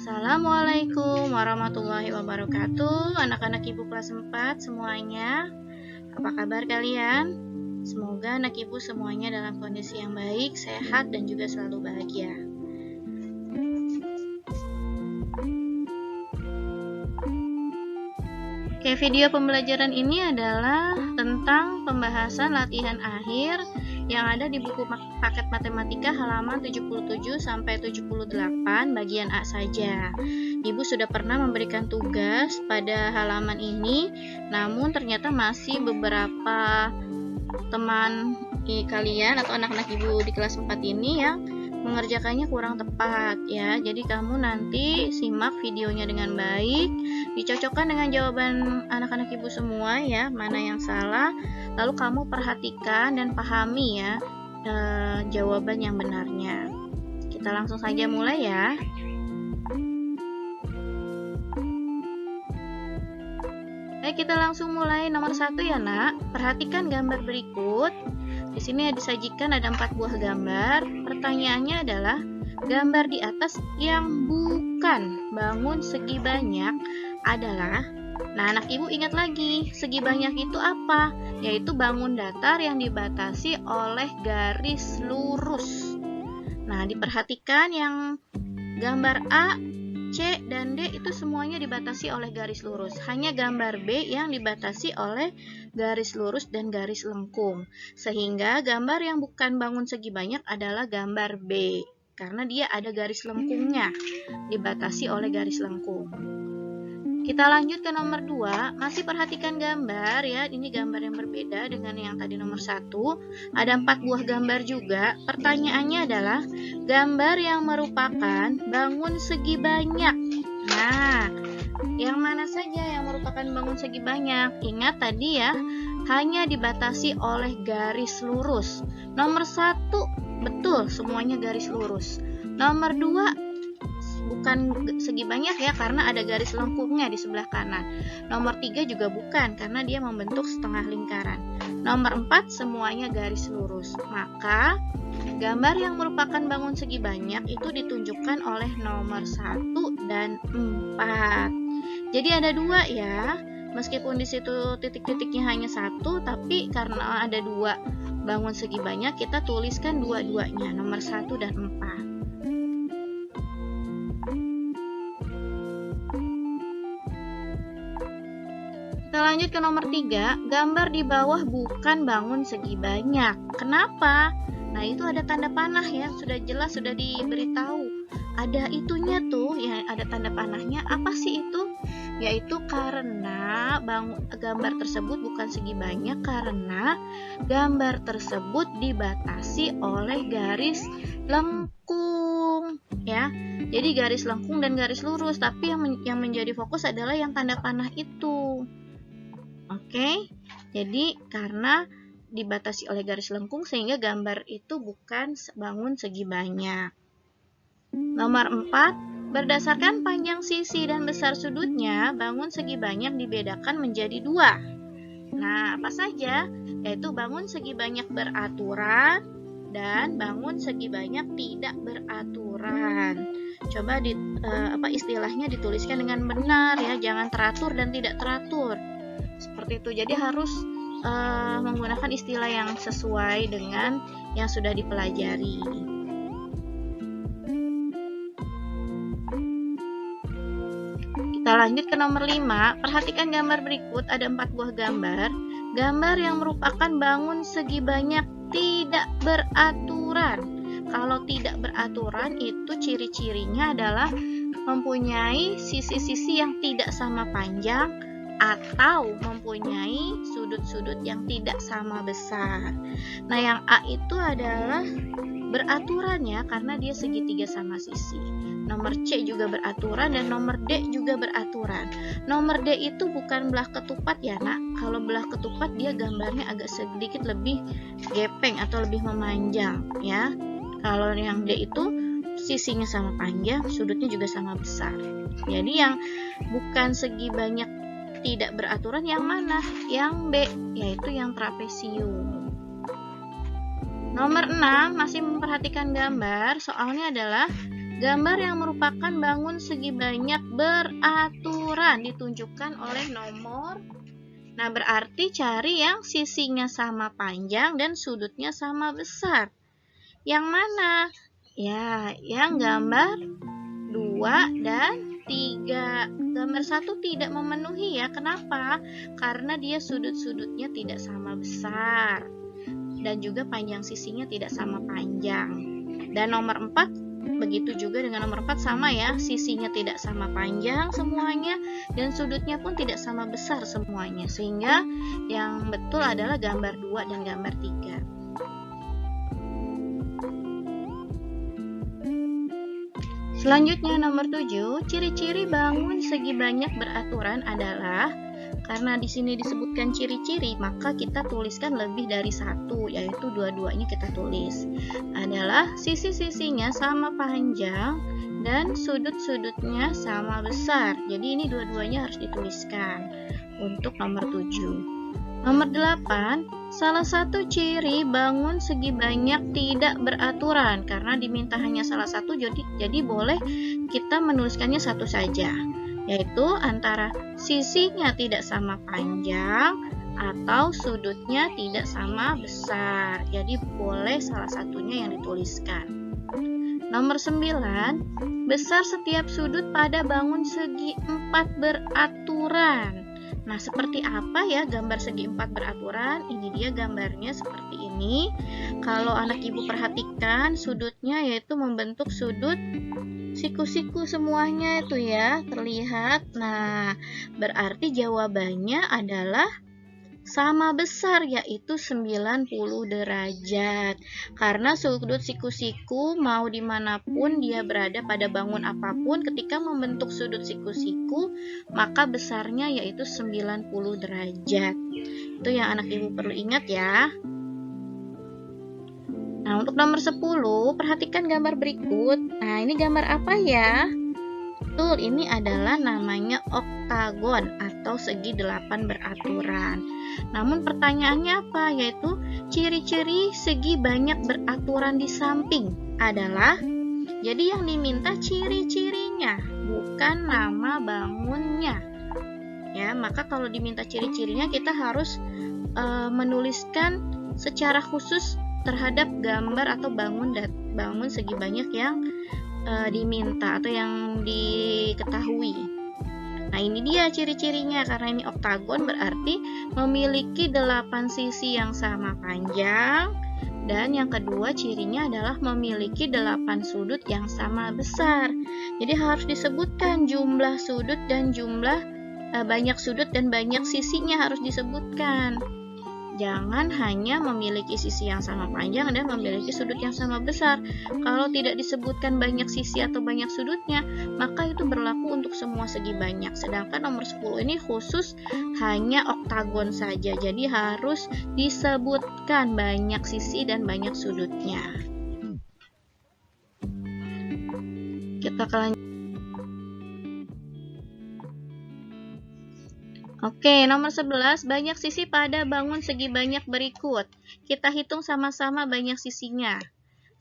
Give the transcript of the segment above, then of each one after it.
Assalamualaikum warahmatullahi wabarakatuh. Anak-anak ibu kelas 4 semuanya. Apa kabar kalian? Semoga anak ibu semuanya dalam kondisi yang baik, sehat, dan juga selalu bahagia. Oke, video pembelajaran ini adalah tentang pembahasan latihan akhir yang ada di buku paket matematika halaman 77 sampai 78 bagian A saja. Ibu sudah pernah memberikan tugas pada halaman ini, namun ternyata masih beberapa teman kalian atau anak-anak ibu di kelas 4 ini yang mengerjakannya kurang tepat ya. Jadi kamu nanti simak videonya dengan baik, dicocokkan dengan jawaban anak-anak ibu semua ya, mana yang salah, lalu kamu perhatikan dan pahami ya jawaban yang benarnya. Kita langsung saja mulai ya. Baik, kita langsung mulai. Nomor 1 ya nak, perhatikan gambar berikut. Di sini disajikan ada 4 buah gambar. Pertanyaannya adalah gambar di atas yang bukan bangun segi banyak adalah, nah anak ibu ingat lagi, segi banyak itu apa? Yaitu bangun datar yang dibatasi oleh garis lurus. Nah, diperhatikan yang gambar A, C, dan D itu semuanya dibatasi oleh garis lurus. Hanya gambar B yang dibatasi oleh garis lurus dan garis lengkung. Sehingga gambar yang bukan bangun segi banyak adalah gambar B. Karena dia ada garis lengkungnya, dibatasi oleh garis lengkung. Kita lanjut ke nomor 2. Masih perhatikan gambar ya. Ini gambar yang berbeda dengan yang tadi nomor 1. Ada 4 buah gambar juga. Pertanyaannya adalah gambar yang merupakan bangun segi banyak. Nah, yang mana saja yang merupakan bangun segi banyak? Ingat tadi ya, hanya dibatasi oleh garis lurus. Nomor 1 betul, semuanya garis lurus. Nomor 2 bukan segi banyak ya, karena ada garis lengkungnya di sebelah kanan. Nomor 3 juga bukan, karena dia membentuk setengah lingkaran. Nomor 4 semuanya garis lurus. Maka gambar yang merupakan bangun segi banyak itu ditunjukkan oleh nomor 1 dan 4. Jadi ada 2 ya. Meskipun di situ titik-titiknya hanya 1, tapi karena ada 2 bangun segi banyak, kita tuliskan dua-duanya, nomor 1 dan 4. Kita lanjut ke nomor 3, gambar di bawah bukan bangun segi banyak. Kenapa? Nah, itu ada tanda panah ya, sudah jelas, sudah diberitahu. Ada itunya tuh, ya ada tanda panahnya. Apa sih itu? Yaitu karena gambar tersebut bukan segi banyak karena gambar tersebut dibatasi oleh garis lengkung ya. Jadi garis lengkung dan garis lurus, tapi yang menjadi fokus adalah yang tanda panah itu. Oke, jadi karena dibatasi oleh garis lengkung sehingga gambar itu bukan bangun segi banyak. Nomor 4, berdasarkan panjang sisi dan besar sudutnya, bangun segi banyak dibedakan menjadi 2. Nah, apa saja? Yaitu bangun segi banyak beraturan dan bangun segi banyak tidak beraturan. Coba istilahnya dituliskan dengan benar ya, jangan teratur dan tidak teratur. Seperti itu, jadi harus menggunakan istilah yang sesuai dengan yang sudah dipelajari. Kita lanjut ke nomor 5. Perhatikan gambar berikut, ada 4 buah gambar. Gambar yang merupakan bangun segi banyak tidak beraturan. Kalau tidak beraturan itu ciri-cirinya adalah mempunyai sisi-sisi yang tidak sama panjang atau mempunyai sudut-sudut yang tidak sama besar. Nah, yang A itu adalah beraturan ya, karena dia segitiga sama sisi. Nomor C juga beraturan dan nomor D juga beraturan. Nomor D itu bukan belah ketupat ya nak. Kalau belah ketupat dia gambarnya agak sedikit lebih gepeng atau lebih memanjang ya. Kalau yang D itu sisinya sama panjang, sudutnya juga sama besar. Jadi yang bukan segi banyak tidak beraturan yang mana? Yang B, yaitu yang trapesium. Nomor 6, masih memperhatikan gambar. Soalnya adalah Gambar yang merupakan bangun segi banyak beraturan ditunjukkan oleh nomor. Nah, berarti cari yang sisinya sama panjang dan sudutnya sama besar. Yang mana? Ya, yang gambar 2 dan 3. Gambar 1 tidak memenuhi ya. Kenapa? Karena dia sudut-sudutnya tidak sama besar. Dan juga panjang sisinya tidak sama panjang. Dan nomor 4 begitu juga dengan nomor 4 sama ya. Sisinya tidak sama panjang semuanya dan sudutnya pun tidak sama besar semuanya. Sehingga yang betul adalah gambar 2 dan gambar 3. Selanjutnya nomor 7, ciri-ciri bangun segi banyak beraturan adalah, karena di sini disebutkan ciri-ciri, maka kita tuliskan lebih dari satu, yaitu dua-duanya kita tulis. Adalah sisi-sisinya sama panjang dan sudut-sudutnya sama besar. Jadi ini dua-duanya harus dituliskan untuk nomor 7. Nomor 8, salah satu ciri bangun segi banyak tidak beraturan. Karena diminta hanya salah satu, jadi boleh kita menuliskannya satu saja, yaitu antara sisinya tidak sama panjang atau sudutnya tidak sama besar. Jadi boleh salah satunya yang dituliskan. Nomor 9, besar setiap sudut pada bangun segi 4 beraturan. Nah, seperti apa ya gambar segi 4 beraturan? Ini dia gambarnya seperti ini. Kalau anak ibu perhatikan, sudutnya yaitu membentuk sudut siku-siku semuanya itu ya, terlihat. Nah, berarti jawabannya adalah sama besar, yaitu 90 derajat. Karena sudut siku-siku mau dimanapun dia berada pada bangun apapun, ketika membentuk sudut siku-siku, maka besarnya yaitu 90 derajat. Itu yang anak ibu perlu ingat ya. Nah, untuk nomor 10, perhatikan gambar berikut. Nah, ini gambar apa ya? Betul, ini adalah namanya oktagon atau segi 8 beraturan. Namun pertanyaannya apa? Yaitu ciri-ciri segi banyak beraturan di samping adalah, jadi yang diminta ciri-cirinya, bukan nama bangunnya. Ya, maka kalau diminta ciri-cirinya kita harus menuliskan secara khusus terhadap gambar atau bangun segi banyak yang diminta atau yang diketahui. Nah, ini dia ciri-cirinya. Karena ini oktagon berarti memiliki 8 sisi yang sama panjang, dan yang kedua cirinya adalah memiliki 8 sudut yang sama besar. Jadi harus disebutkan jumlah sudut dan banyak sudut dan banyak sisinya harus disebutkan. Jangan hanya memiliki sisi yang sama panjang dan memiliki sudut yang sama besar. Kalau tidak disebutkan banyak sisi atau banyak sudutnya, maka itu berlaku untuk semua segi banyak. Sedangkan nomor 10 ini khusus hanya oktagon saja. Jadi harus disebutkan banyak sisi dan banyak sudutnya. Kita lanjut. Oke, nomor 11, banyak sisi pada bangun segi banyak berikut. Kita hitung sama-sama banyak sisinya.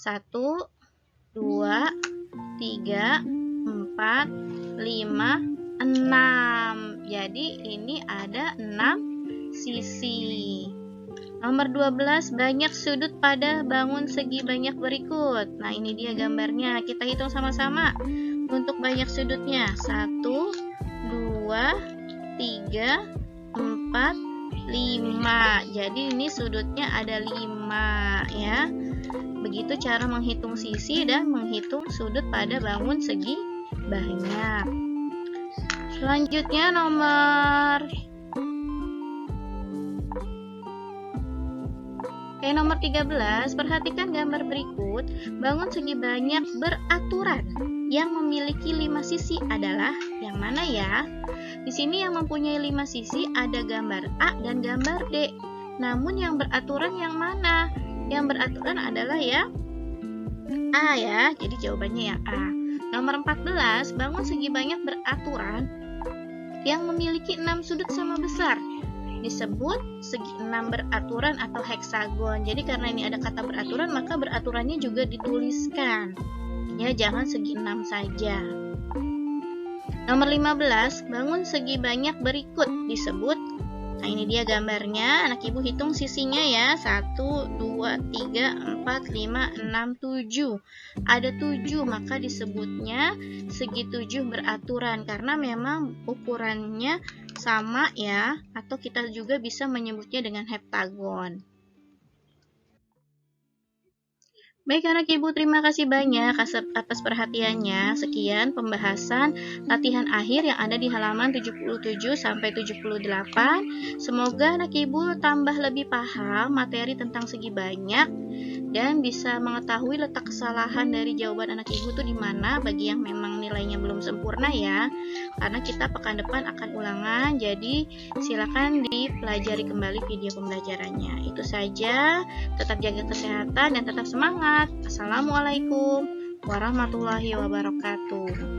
1, 2, 3, 4, 5, 6. Jadi ini ada 6 sisi. Nomor 12, banyak sudut pada bangun segi banyak berikut. Nah, ini dia gambarnya. Kita hitung sama-sama untuk banyak sudutnya. 1, 2, 3, 4, 5. Jadi ini sudutnya ada 5 ya. Begitu cara menghitung sisi dan menghitung sudut pada bangun segi banyak. Selanjutnya nomor 13, perhatikan gambar berikut. Bangun segi banyak beraturan yang memiliki 5 sisi adalah yang mana ya? Di sini yang mempunyai 5 sisi ada gambar A dan gambar D. Namun yang beraturan yang mana? Yang beraturan adalah ya A ya. Jadi jawabannya yang A. Nomor 14, bangun segi banyak beraturan yang memiliki 6 sudut sama besar. Disebut segi 6 beraturan atau heksagon. Jadi karena ini ada kata beraturan, maka beraturannya juga dituliskan. Ya, jangan segi 6 saja. Nomor 15, bangun segi banyak berikut disebut. Nah, ini dia gambarnya. Anak ibu hitung sisinya ya. 1, 2, 3, 4, 5, 6, 7. Ada 7, maka disebutnya segi 7 beraturan. Karena memang ukurannya sama ya. Atau kita juga bisa menyebutnya dengan heptagon. Baik anak ibu, terima kasih banyak atas perhatiannya. Sekian pembahasan latihan akhir yang ada di halaman 77 sampai 78. Semoga anak ibu tambah lebih paham materi tentang segi banyak dan bisa mengetahui letak kesalahan dari jawaban anak ibu itu di mana bagi yang memang nilainya belum sempurna ya. Karena kita pekan depan akan ulangan, jadi silakan dipelajari kembali video pembelajarannya. Itu saja, tetap jaga kesehatan dan tetap semangat. Assalamualaikum warahmatullahi wabarakatuh.